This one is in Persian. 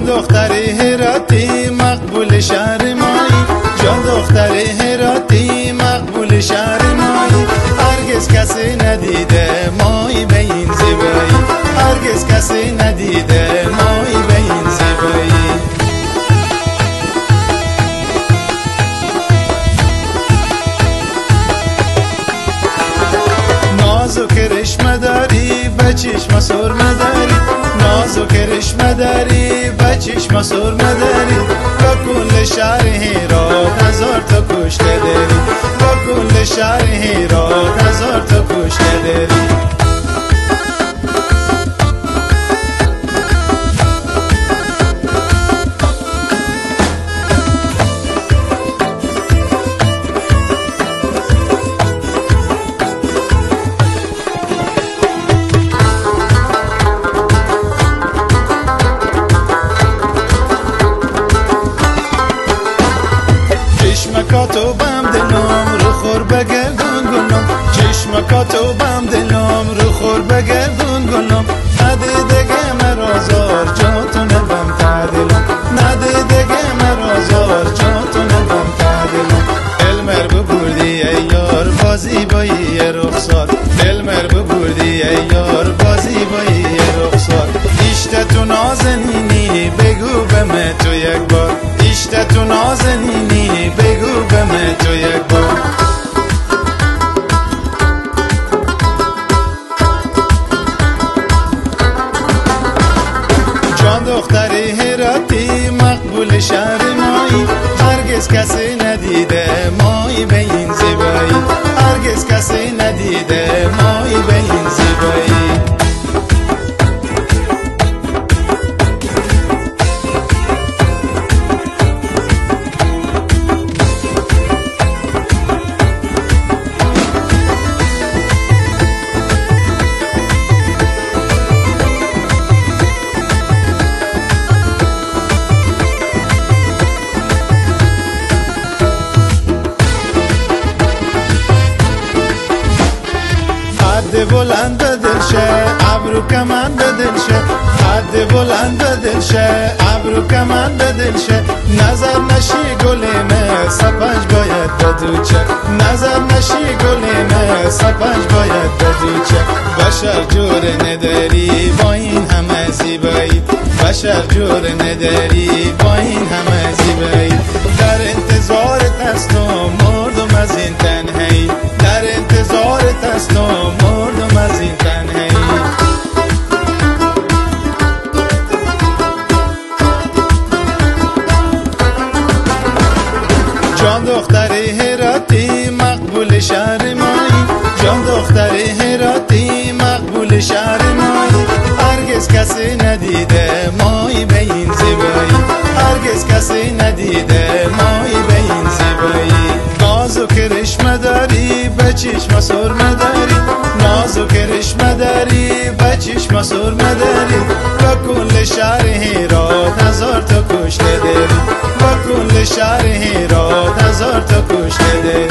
جان دختر هراتی مقبول شهر مایی، جان دختر هراتی مقبول شهر مایی. هرگز کسی ندیده مایی به این زیبایی، هرگز کسی ندیده مایی به این زیبایی. ناز و کرشمه داری به چشم سرمه داری، ناز و کرشمه داری به چشم سرمه داری. با کل شهر هرات هزار تا کشته داری، با کل شهر هرات هزار تا کشته داری. چشمکاتو بم دلم رو خور بگردون گلم، چشمکاتو بم دلم رو خور بگردون گلم. نده دگه مرازار جاتو نبم تعدلم، نده دگه مرازار جاتو نبم تعدلم. دلمر ببردی ای یار بازی بایی رخسار، دلمر ببردی ای یار بازی بایی رخسار. ایشته تو نازنینی بگو به من تو یک بار، ایشته تو نازنینی بگو به من تو یک بار. جان دختر هراتی مقبول شهر مایی، هرگز کسی ندیده مایی به این زیبایی، هرگز کسی ندیده مایی به این زیبایی. حد بلند دلشه ابرو کمند دلشه، حد بلند دلشه ابرو کمند دلشه. نظر نشی گلمه سپنج باید بدوچه، نظر نشی گلمه سپنج باید بدوچه. بشر جور نداری با این همه زیبایی، بشر جور نداری با این همه زیبایی. در انتظارت هستم مردم از این تنهایی، در انتظارت هستم مردم از این تنهایی. جان دختر هراتی مقبول شهر مایی، جان دختر هراتی مقبول شهر مایی. هرگز کسی ندیده مایی به این زیبایی، هرگز کسی ندیده مایی به این زیبایی. ناز و کرشمه داری به چشم سرمه داری، ناز و کرشمه داری به چشم سرمه داری. با کل شهر هرات هزار تا کشته داری، با کل شهر هرات هزار تا کشته داری.